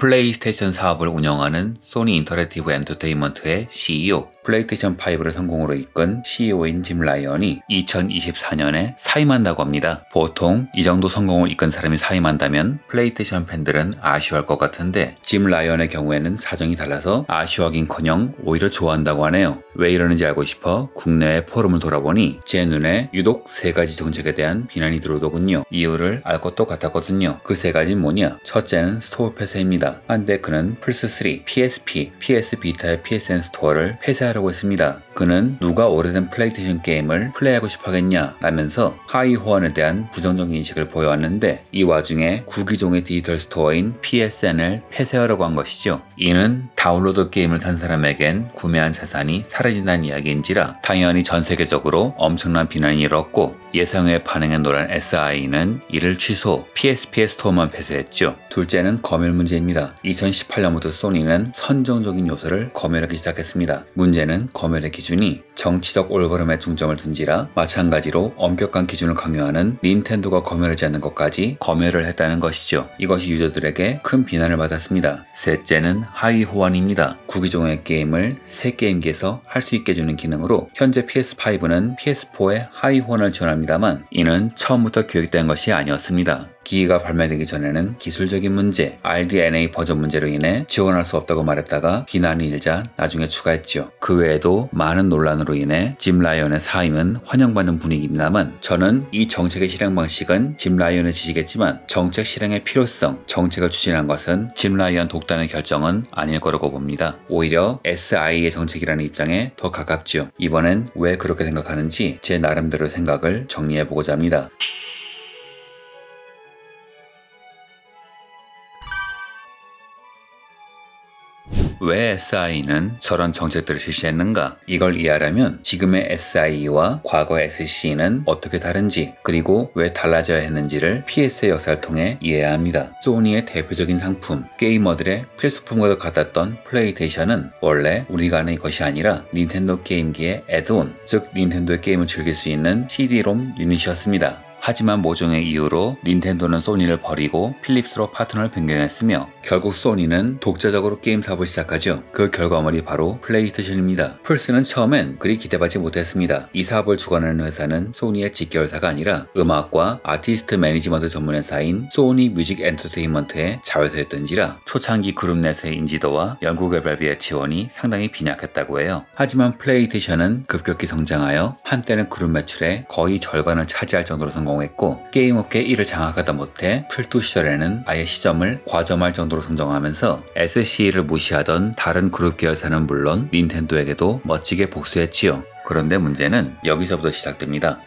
플레이스테이션 사업을 운영하는 소니 인터랙티브 엔터테인먼트의 CEO, 플레이스테이션 5를 성공으로 이끈 CEO인 짐 라이언이 2024년에 사임한다고 합니다. 보통 이 정도 성공을 이끈 사람이 사임한다면 플레이스테이션 팬들은 아쉬워할 것 같은데 짐 라이언의 경우에는 사정이 달라서 아쉬워하긴커녕 오히려 좋아한다고 하네요. 왜 이러는지 알고 싶어 국내외 포럼을 돌아보니 제 눈에 유독 3가지 정책에 대한 비난이 들어오더군요. 이유를 알 것도 같았거든요. 그 3가지는 뭐냐? 첫째는 스토어 폐쇄입니다. 한때 그는 플스3, PSP, PS 비타의 PSN 스토어를 폐쇄하려고 했습니다. 그는 누가 오래된 플레이스테이션 게임을 플레이하고 싶어 하겠냐 라면서 하위 호환에 대한 부정적인 인식을 보여왔는데 이 와중에 구기종의 디지털 스토어인 PSN을 폐쇄하려고 한 것이죠. 이는 다운로드 게임을 산 사람에겐 구매한 자산이 사라진다는 이야기인지라 당연히 전 세계적으로 엄청난 비난이 일었고 예상외 반응에 놀란 SI는 이를 취소, PSP의 스토어만 폐쇄했죠. 둘째는 검열 문제입니다. 2018년부터 소니는 선정적인 요소를 검열하기 시작했습니다. 문제는 검열의 기준이 정치적 올바름에 중점을 둔지라 마찬가지로 엄격한 기준을 강요하는 닌텐도가 검열하지 않는 것까지 검열을 했다는 것이죠. 이것이 유저들에게 큰 비난을 받았습니다. 셋째는 하위 호환입니다. 구기종의 게임을 새 게임기에서 할 수 있게 해주는 기능으로 현재 PS5는 PS4에 하위 호환을 지원합니다만 이는 처음부터 계획된 것이 아니었습니다. 기기가 발매되기 전에는 기술적인 문제, RDNA 버전 문제로 인해 지원할 수 없다고 말했다가 비난이 일자 나중에 추가했죠. 그 외에도 많은 논란으로 인해 짐 라이언의 사임은 환영받는 분위기입니다만 저는 이 정책의 실행 방식은 짐 라이언의 지시겠지만 정책 실행의 필요성, 정책을 추진한 것은 짐 라이언 독단의 결정은 아닐 거라고 봅니다. 오히려 SI의 정책이라는 입장에 더 가깝죠. 이번엔 왜 그렇게 생각하는지 제 나름대로 생각을 정리해보고자 합니다. 왜 SI는 저런 정책들을 실시했는가? 이걸 이해하려면 지금의 SI와 과거의 SC는 어떻게 다른지 그리고 왜 달라져야 했는지를 PS의 역사를 통해 이해해야 합니다. 소니의 대표적인 상품, 게이머들의 필수품과도 같았던 플레이스테이션은 원래 우리가 아는 것이 아니라 닌텐도 게임기의 애드온, 즉 닌텐도의 게임을 즐길 수 있는 CD-ROM 유닛이었습니다. 하지만 모종의 이유로 닌텐도는 소니를 버리고 필립스로 파트너를 변경했으며 결국 소니는 독자적으로 게임 사업을 시작하죠. 그 결과물이 바로 플레이스테이션입니다. 플스는 처음엔 그리 기대받지 못했습니다. 이 사업을 주관하는 회사는 소니의 직계회사가 아니라 음악과 아티스트 매니지먼트 전문 회사인 소니 뮤직 엔터테인먼트의 자회사였던지라 초창기 그룹 내에서의 인지도와 연구개발비의 지원이 상당히 빈약했다고 해요. 하지만 플레이스테이션은 급격히 성장하여 한때는 그룹 매출의 거의 절반을 차지할 정도로 성공했고 게임업계 1을 장악하다 못해 플2 시절에는 아예 시점을 과점할 정도로 성장하면서 SC를 무시하던 다른 그룹 계열사는 물론 닌텐도에게도 멋지게 복수했지요. 그런데 문제는 여기서부터 시작됩니다.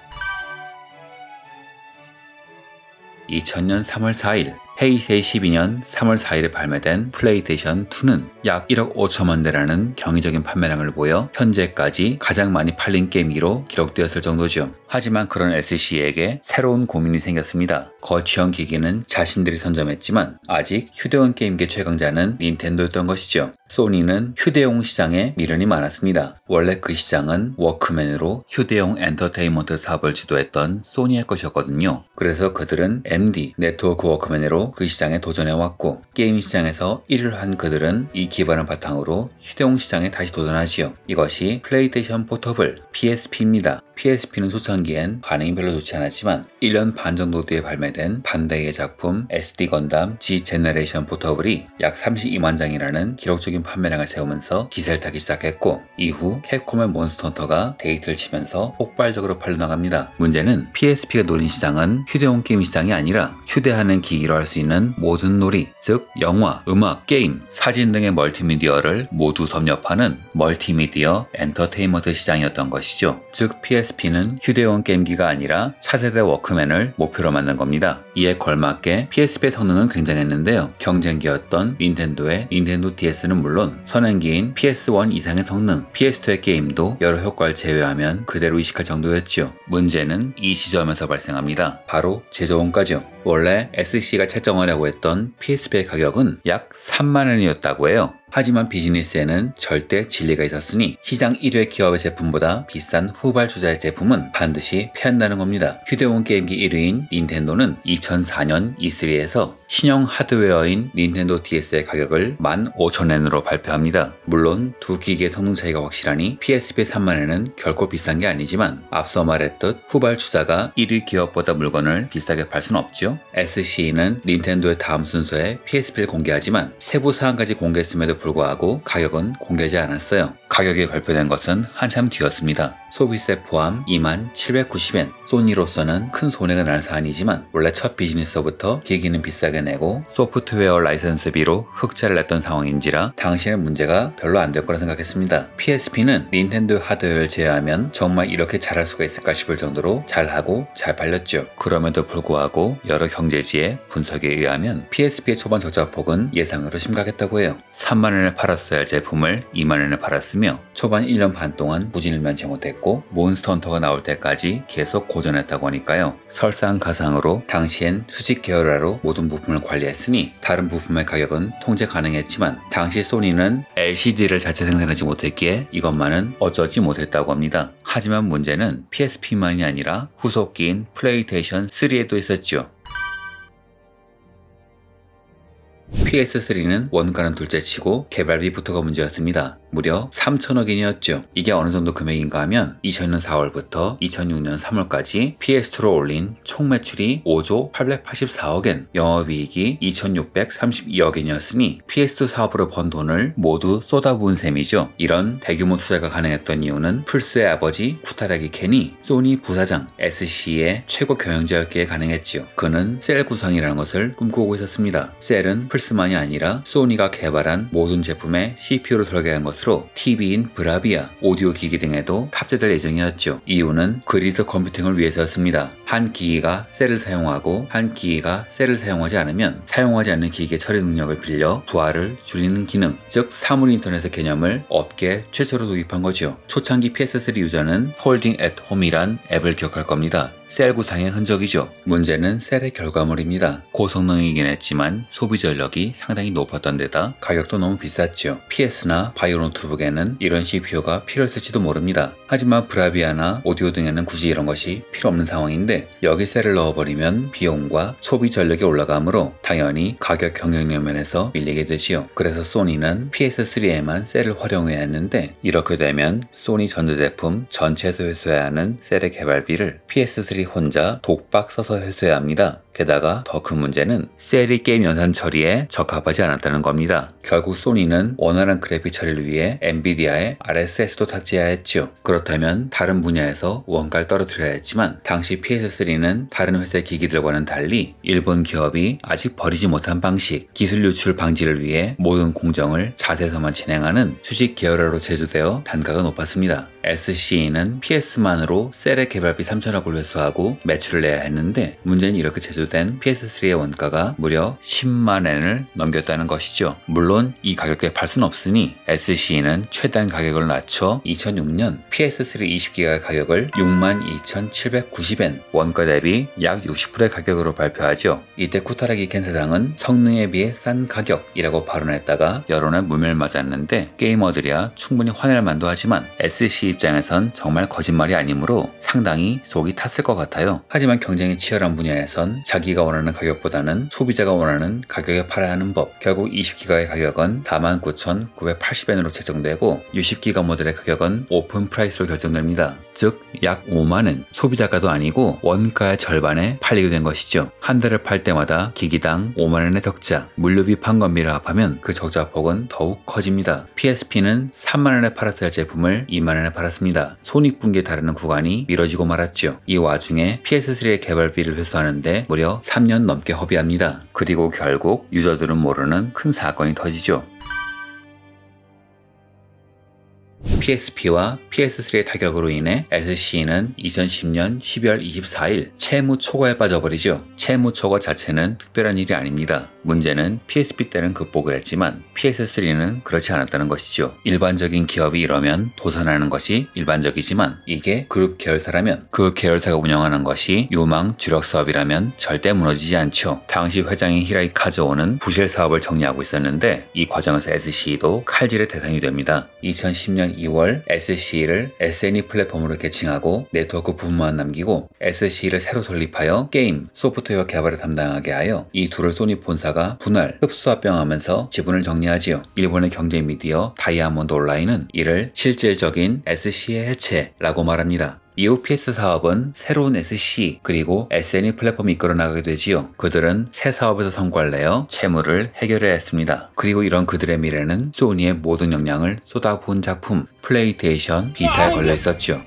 2000년 3월 4일 헤이세이 12년 3월 4일에 발매된 플레이스테이션 2는 약 1억 5천만 대라는 경이적인 판매량을 보여 현재까지 가장 많이 팔린 게임기로 기록되었을 정도죠. 하지만 그런 SC에게 새로운 고민이 생겼습니다. 거치형 기기는 자신들이 선점했지만 아직 휴대용 게임기 최강자는 닌텐도였던 것이죠. 소니는 휴대용 시장에 미련이 많았습니다. 원래 그 시장은 워크맨으로 휴대용 엔터테인먼트 사업을 주도했던 소니의 것이었거든요. 그래서 그들은 MD, 네트워크 워크맨으로 그 시장에 도전해왔고 게임 시장에서 1위를 한 그들은 이 기반을 바탕으로 휴대용 시장에 다시 도전하지요. 이것이 플레이스테이션 포터블 PSP입니다. PSP는 초창기엔 반응이 별로 좋지 않았지만 1년 반 정도 뒤에 발매된 반다이의 작품 SD 건담 G 제너레이션 포터블이 약 32만 장이라는 기록적인 판매량을 세우면서 기세를 타기 시작했고 이후 캡콤의 몬스터 헌터가 데이트를 치면서 폭발적으로 팔려나갑니다. 문제는 PSP가 노린 시장은 휴대용 게임 시장이 아니라 휴대하는 기기로 할 수 있는 모든 놀이, 즉 영화, 음악, 게임, 사진 등의 멀티미디어를 모두 섭렵하는 멀티미디어 엔터테인먼트 시장이었던 것이죠. 즉 PSP는 휴대용 게임기가 아니라 차세대 워크맨을 목표로 만든 겁니다. 이에 걸맞게 PSP의 성능은 굉장했는데요. 경쟁기였던 닌텐도의 닌텐도 DS는 물론 선행기인 PS1 이상의 성능, PS2의 게임도 여러 효과를 제외하면 그대로 이식할 정도였죠. 문제는 이 지점에서 발생합니다. 바로 제조원가죠. 원래 SC가 책정하려고 했던 PSP의 가격은 약 3만 원이었다고 해요. 하지만 비즈니스에는 절대 진리가 있었으니 시장 1회 기업의 제품보다 비싼 후발주자의 제품은 반드시 피한다는 겁니다. 휴대용 게임기 1위인 닌텐도는 2004년 E3에서 신형 하드웨어인 닌텐도 DS의 가격을 15,000엔으로 발표합니다. 물론 두 기기의 성능 차이가 확실하니 PSP 30,000엔은 결코 비싼 게 아니지만 앞서 말했듯 후발주자가 1위 기업보다 물건을 비싸게 팔 순 없죠. SCE는 닌텐도의 다음 순서에 PSP를 공개하지만 세부 사항까지 공개했음에도 불구하고 가격은 공개하지 않았어요. 가격이 발표된 것은 한참 뒤였습니다. 소비세 포함 2790엔. 소니로서는 큰 손해가 날 사안이지만 원래 첫 비즈니스부터 기기는 비싸게 내고 소프트웨어 라이선스비로 흑자를 냈던 상황인지라 당시에는 문제가 별로 안 될 거라 생각했습니다. PSP는 닌텐도 하드웨어를 제외하면 정말 이렇게 잘할 수가 있을까 싶을 정도로 잘하고 잘 팔렸죠. 그럼에도 불구하고 여러 경제지의 분석에 의하면 PSP의 초반 적자폭은 예상으로 심각했다고 해요. 30,000원에 팔았어야 할 제품을 20,000원에 팔았으며 초반 1년 반 동안 부진을 면치 못했고 몬스터 헌터가 나올 때까지 계속 고전했다고 하니까요. 설상가상으로 당시엔 수직 계열화로 모든 부품을 관리했으니 다른 부품의 가격은 통제 가능했지만 당시 소니는 LCD를 자체 생산하지 못했기에 이것만은 어쩌지 못했다고 합니다. 하지만 문제는 PSP만이 아니라 후속기인 플레이스테이션 3에도 있었죠. PS3는 원가는 둘째치고 개발비부터가 문제였습니다. 무려 3,000억엔이었죠. 이게 어느 정도 금액인가 하면 2000년 4월부터 2006년 3월까지 PS2로 올린 총 매출이 5조 884억엔, 영업이익이 2,632억엔이었으니 PS2 사업으로 번 돈을 모두 쏟아부은 셈이죠. 이런 대규모 투자가 가능했던 이유는 플스의 아버지 쿠타라기 켄이 소니 부사장 SC의 최고 경영자였기에 가능했지요. 그는 셀 구성이라는 것을 꿈꾸고 있었습니다. 셀은 플스만이 아니라 소니가 개발한 모든 제품에 CPU를 설계한 것으로 TV인 브라비아, 오디오 기기 등에도 탑재될 예정이었죠. 이유는 그리드 컴퓨팅을 위해서였습니다. 한 기기가 셀을 사용하고 한 기기가 셀을 사용하지 않으면 사용하지 않는 기기의 처리 능력을 빌려 부하를 줄이는 기능, 즉 사물 인터넷의 개념을 업계 최초로 도입한 거죠. 초창기 PS3 유저는 홀딩 앳 홈이란 앱을 기억할 겁니다. 셀 구상의 흔적이죠. 문제는 셀의 결과물입니다. 고성능이긴 했지만 소비 전력이 상당히 높았던 데다 가격도 너무 비쌌죠. PS나 바이오 노트북에는 이런 CPU가 필요했을지도 모릅니다. 하지만 브라비아나 오디오 등에는 굳이 이런 것이 필요 없는 상황인데 여기 셀을 넣어버리면 비용과 소비 전력이 올라가므로 당연히 가격 경쟁력 면에서 밀리게 되지요. 그래서 소니는 PS3에만 셀을 활용해야 했는데 이렇게 되면 소니 전자제품 전체에서 회수해야 하는 셀의 개발비를 PS3 혼자 독박 써서 회수해야 합니다. 게다가 더 큰 문제는 셀이 게임 연산 처리에 적합하지 않았다는 겁니다. 결국 소니는 원활한 그래픽 처리를 위해 엔비디아의 RSS도 탑재해야 했죠. 그렇다면 다른 분야에서 원가를 떨어뜨려야 했지만 당시 PS3는 다른 회사의 기기들과는 달리 일본 기업이 아직 버리지 못한 방식, 기술 유출 방지를 위해 모든 공정을 자세에서만 진행하는 수직 계열화로 제조되어 단가가 높았습니다. SCE는 PS만으로 셀의 개발비 3,000억을 회수하고 매출을 내야 했는데 문제는 이렇게 제조된 PS3의 원가가 무려 100,000엔을 넘겼다는 것이죠. 물론 이 가격대에 팔 수는 없으니 SCE는 최대한 가격을 낮춰 2006년 PS3 20기가의 가격을 62,790엔, 원가 대비 약 60%의 가격으로 발표하죠. 이때 쿠타라기 켄 사장은 성능에 비해 싼 가격이라고 발언했다가 여론에 무멜맞았는데 게이머들이야 충분히 화낼 만도 하지만 SCE 입장에선 정말 거짓말이 아니므로 상당히 속이 탔을 것 같아요. 하지만 경쟁이 치열한 분야에선 자기가 원하는 가격보다는 소비자가 원하는 가격에 팔아야 하는 법, 결국 20기가의 가격은 49,980엔으로 책정되고 60기가 모델의 가격은 오픈 프라이스로 결정됩니다. 즉 약 50,000엔, 소비자가도 아니고 원가의 절반에 팔리게 된 것이죠. 한 달을 팔 때마다 기기당 50,000엔의 적자, 물류비 판관비를 합하면 그 적자폭은 더욱 커집니다. PSP는 30,000엔에 팔았어야 할 제품을 20,000엔에 팔았습니다. 손익분기에 다루는 구간이 미뤄지고 말았죠. 이 와중에 PS3의 개발비를 회수하는데 무려 3년 넘게 허비합니다. 그리고 결국 유저들은 모르는 큰 사건이 터지죠. PSP와 PS3의 타격으로 인해 SCE는 2010년 12월 24일 채무 초과에 빠져버리죠. 채무 초과 자체는 특별한 일이 아닙니다. 문제는 PSP 때는 극복을 했지만 PS3는 그렇지 않았다는 것이죠. 일반적인 기업이 이러면 도산하는 것이 일반적이지만 이게 그룹 계열사라면 그 계열사가 운영하는 것이 유망 주력 사업이라면 절대 무너지지 않죠. 당시 회장인 히라이 카즈오는 부실 사업을 정리하고 있었는데 이 과정에서 SCE도 칼질의 대상이 됩니다. 2010년 2월 SCE를 SNE 플랫폼으로 개칭하고 네트워크 부분만 남기고 SCE를 새로 설립하여 게임, 소프트웨어 개발을 담당하게 하여 이 둘을 소니 본사가 분할, 흡수합병하면서 지분을 정리하지요. 일본의 경제 미디어 다이아몬드 온라인은 이를 실질적인 SC의 해체라고 말합니다. 이후 PS 사업은 새로운 SC 그리고 SNE 플랫폼이 이끌어 나가게 되지요. 그들은 새 사업에서 성과를 내어 채무를 해결해야 했습니다. 그리고 이런 그들의 미래는 소니의 모든 역량을 쏟아부은 작품 플레이스테이션 비타에 걸려 있었죠.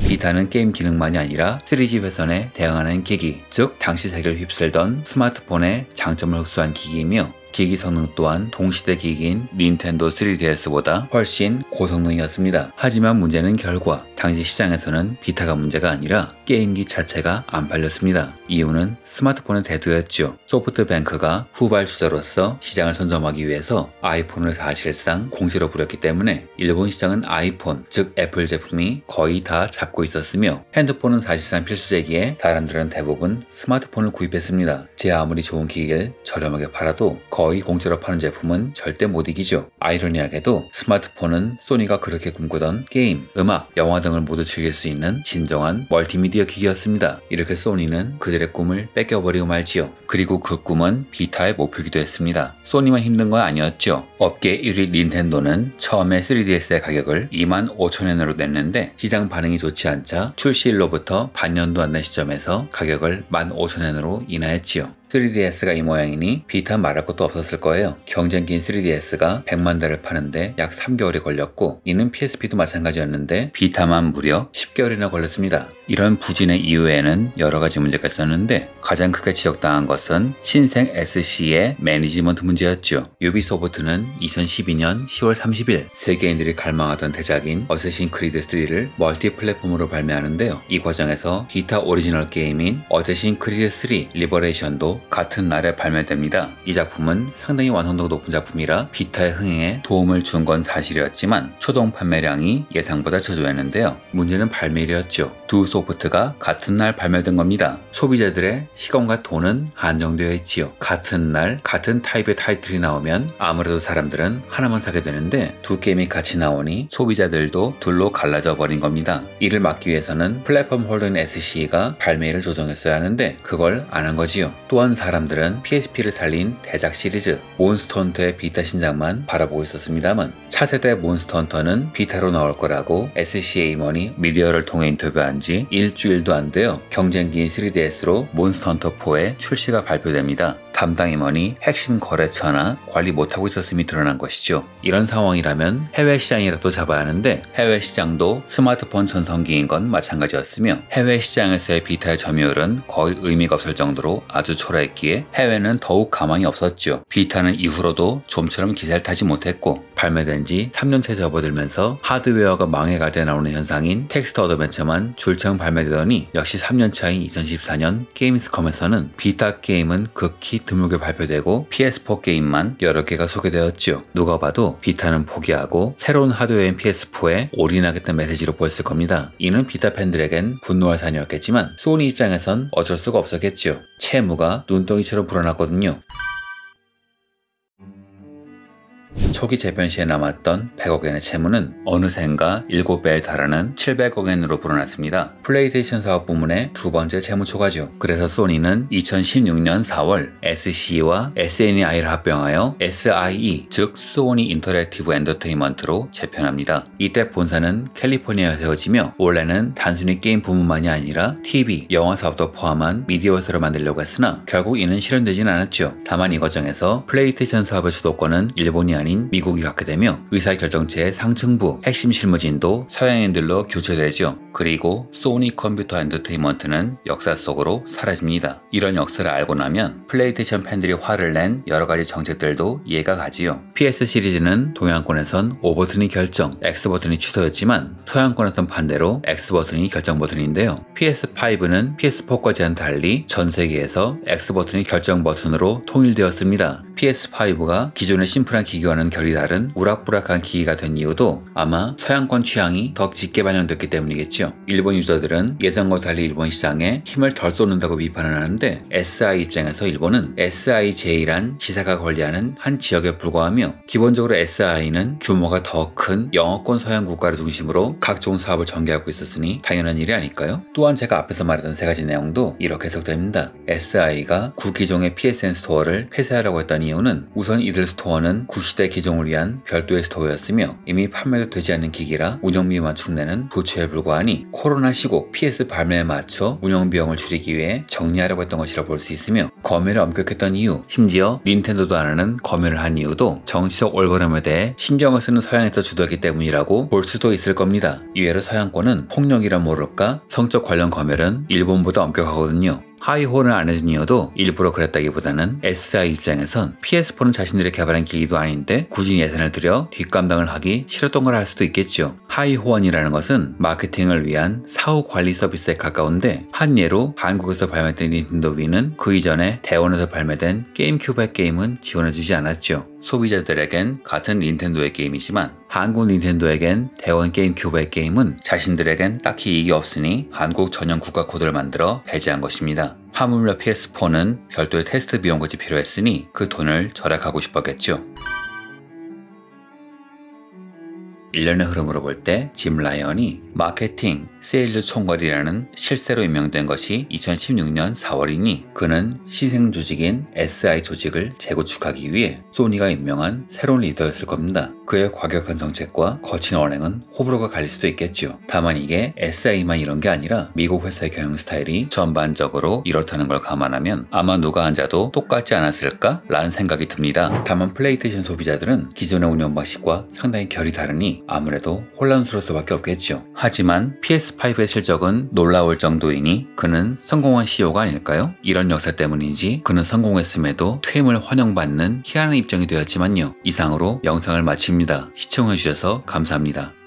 비타는 게임 기능만이 아니라 3G 회선에 대응하는 기기, 즉 당시 세계를 휩쓸던 스마트폰의 장점을 흡수한 기기이며 기기 성능 또한 동시대 기기인 닌텐도 3DS보다 훨씬 고성능이었습니다. 하지만 문제는 결과, 당시 시장에서는 비타가 문제가 아니라 게임기 자체가 안 팔렸습니다. 이유는 스마트폰의 대두였죠. 소프트뱅크가 후발주자로서 시장을 선점하기 위해서 아이폰을 사실상 공세로 부렸기 때문에 일본 시장은 아이폰, 즉 애플 제품이 거의 다 잡고 있었으며 핸드폰은 사실상 필수제기에 사람들은 대부분 스마트폰을 구입했습니다. 제 아무리 좋은 기기를 저렴하게 팔아도 거의 공짜로 파는 제품은 절대 못 이기죠. 아이러니하게도 스마트폰은 소니가 그렇게 꿈꾸던 게임, 음악, 영화 등을 모두 즐길 수 있는 진정한 멀티미디어 기기였습니다. 이렇게 소니는 그들의 꿈을 뺏겨버리고 말지요. 그리고 그 꿈은 비타의 목표이기도 했습니다. 소니만 힘든 건 아니었죠. 업계 1위 닌텐도는 처음에 3DS의 가격을 25,000엔으로 냈는데 시장 반응이 좋지 않자 출시일로부터 반년도 안 된 시점에서 가격을 15,000엔으로 인하했지요. 3DS가 이 모양이니 비타 말할 것도 없었을 거예요. 경쟁기인 3DS가 100만 대를 파는데 약 3개월이 걸렸고 이는 PSP도 마찬가지였는데 비타만 무려 10개월이나 걸렸습니다. 이런 부진의 이유에는 여러 가지 문제가 있었는데 가장 크게 지적당한 것은 신생 SC의 매니지먼트 문제였죠. 유비소프트는 2012년 10월 30일 세계인들이 갈망하던 대작인 어쌔신 크리드 3를 멀티 플랫폼으로 발매하는데요. 이 과정에서 비타 오리지널 게임인 어쌔신 크리드 3 리버레이션도 같은 날에 발매됩니다. 이 작품은 상당히 완성도가 높은 작품이라 비타의 흥행에 도움을 준 건 사실이었지만 초동 판매량이 예상보다 저조했는데요. 문제는 발매일이었죠. 두 소프트가 같은 날 발매된 겁니다. 소비자들의 시간과 돈은 한정되어 있지요. 같은 날 같은 타입의 타이틀이 나오면 아무래도 사람들은 하나만 사게 되는데 두 게임이 같이 나오니 소비자들도 둘로 갈라져 버린 겁니다. 이를 막기 위해서는 플랫폼 홀더인 SC가 발매일을 조정했어야 하는데 그걸 안 한 거지요. 또한 사람들은 PSP를 살린 대작 시리즈 몬스터 헌터의 비타 신작만 바라보고 있었습니다만 차세대 몬스터 헌터는 비타로 나올 거라고 SC의 임원이 미디어를 통해 인터뷰한 지 일주일도 안 되어 경쟁기인 3DS로 몬스터 헌터 4의 출시가 발표됩니다. 담당 임원이 핵심 거래처나 관리 못하고 있었음이 드러난 것이죠. 이런 상황이라면 해외 시장이라도 잡아야 하는데 해외 시장도 스마트폰 전성기인 건 마찬가지였으며 해외 시장에서의 비타의 점유율은 거의 의미가 없을 정도로 아주 초라했기에 해외는 더욱 가망이 없었죠. 비타는 이후로도 좀처럼 기세를 타지 못했고 발매된 지 3년째 접어들면서 하드웨어가 망해갈 때 나오는 현상인 텍스트 어드벤처만 줄창 발매되더니 역시 3년 차인 2014년 게임스컴에서는 비타 게임은 극히 드물게 발표되고 PS4 게임만 여러 개가 소개되었죠. 누가 봐도 비타는 포기하고 새로운 하드웨어인 PS4에 올인하겠다는 메시지로 보였을 겁니다. 이는 비타 팬들에겐 분노할 사안이었겠지만 소니 입장에선 어쩔 수가 없었겠죠. 채무가 눈덩이처럼 불어났거든요. 초기 재변 시에 남았던 100억엔의 채무는 어느샌가 7배에 달하는 700억엔으로 불어났습니다. 플레이스테이션 사업 부문의 두 번째 채무 초과죠. 그래서 소니는 2016년 4월 SC와 SNEI를 합병하여 SIE, 즉 소니 인터랙티브 엔터테인먼트로 재편합니다. 이때 본사는 캘리포니아에 세워지며 원래는 단순히 게임 부문만이 아니라 TV, 영화 사업도 포함한 미디어 회사를 만들려고 했으나 결국 이는 실현되진 않았죠. 다만 이 과정에서 플레이스테이션 사업의 주도권은 일본이 아닌 미국이 갖게 되며 의사결정체의 상층부, 핵심 실무진도 서양인들로 교체되죠. 그리고 소니 컴퓨터 엔터테인먼트는 역사 속으로 사라집니다. 이런 역사를 알고 나면 플레이스테이션 팬들이 화를 낸 여러가지 정책들도 이해가 가지요. PS 시리즈는 동양권에선 O 버튼이 결정, X 버튼이 취소였지만 서양권에선 반대로 X 버튼이 결정 버튼인데요. PS5는 PS4까지와는 달리 전 세계에서 X 버튼이 결정 버튼으로 통일되었습니다. PS5가 기존의 심플한 기기와는 결이 다른 우락부락한 기기가 된 이유도 아마 서양권 취향이 더 짙게 반영됐기 때문이겠죠. 일본 유저들은 예전과 달리 일본 시장에 힘을 덜 쏟는다고 비판을 하는데 SI 입장에서 일본은 SIJ란 지사가 관리하는 한 지역에 불과하며 기본적으로 SI는 규모가 더 큰 영어권 서양 국가를 중심으로 각종 사업을 전개하고 있었으니 당연한 일이 아닐까요? 또한 제가 앞에서 말했던 세 가지 내용도 이렇게 해석됩니다. SI가 구기종의 PSN 스토어를 폐쇄하려고 했던 이유는 우선 이들 스토어는 구시대 기종을 위한 별도의 스토어였으며 이미 판매도 되지 않는 기기라 운영비만 축내는 부채에 불과하니 코로나 시국 PS 발매에 맞춰 운영비용을 줄이기 위해 정리하려고 했던 것이라 볼 수 있으며 검열을 엄격했던 이유, 심지어 닌텐도도 안 하는 검열을 한 이유도 정치적 올바름에 대해 신경을 쓰는 서양에서 주도했기 때문이라고 볼 수도 있을 겁니다. 이외로 서양권은 폭력이라 모를까 성적 관련 검열은 일본보다 엄격하거든요. 하이홀을 안 해준 이유도 일부러 그랬다기보다는 SI 입장에선 PS4는 자신들이 개발한 기기도 아닌데 굳이 예산을 들여 뒷감당을 하기 싫었던 걸 할 수도 있겠죠. 하이호원이라는 것은 마케팅을 위한 사후 관리 서비스에 가까운데 한 예로 한국에서 발매된 닌텐도 위는 그 이전에 대원에서 발매된 게임큐브의 게임은 지원해주지 않았죠. 소비자들에겐 같은 닌텐도의 게임이지만 한국 닌텐도에겐 대원 게임큐브의 게임은 자신들에겐 딱히 이익이 없으니 한국 전용 국가 코드를 만들어 배제한 것입니다. 하물며 PS4는 별도의 테스트 비용까지 필요했으니 그 돈을 절약하고 싶었겠죠. 1년의 흐름으로 볼 때 짐 라이언이 마케팅, 세일즈 총괄이라는 실세로 임명된 것이 2016년 4월이니 그는 시생 조직인 SI 조직을 재구축하기 위해 소니가 임명한 새로운 리더였을 겁니다. 그의 과격한 정책과 거친 언행은 호불호가 갈릴 수도 있겠죠. 다만 이게 SI만 이런 게 아니라 미국 회사의 경영 스타일이 전반적으로 이렇다는 걸 감안하면 아마 누가 앉아도 똑같지 않았을까? 라는 생각이 듭니다. 다만 플레이스테이션 소비자들은 기존의 운영 방식과 상당히 결이 다르니 아무래도 혼란스러울 수밖에 없겠죠. 하지만 PS5의 실적은 놀라울 정도이니 그는 성공한 CEO가 아닐까요? 이런 역사 때문인지 그는 성공했음에도 퇴임을 환영받는 희한한 입장이 되었지만요. 이상으로 영상을 마칩니다. 시청해주셔서 감사합니다.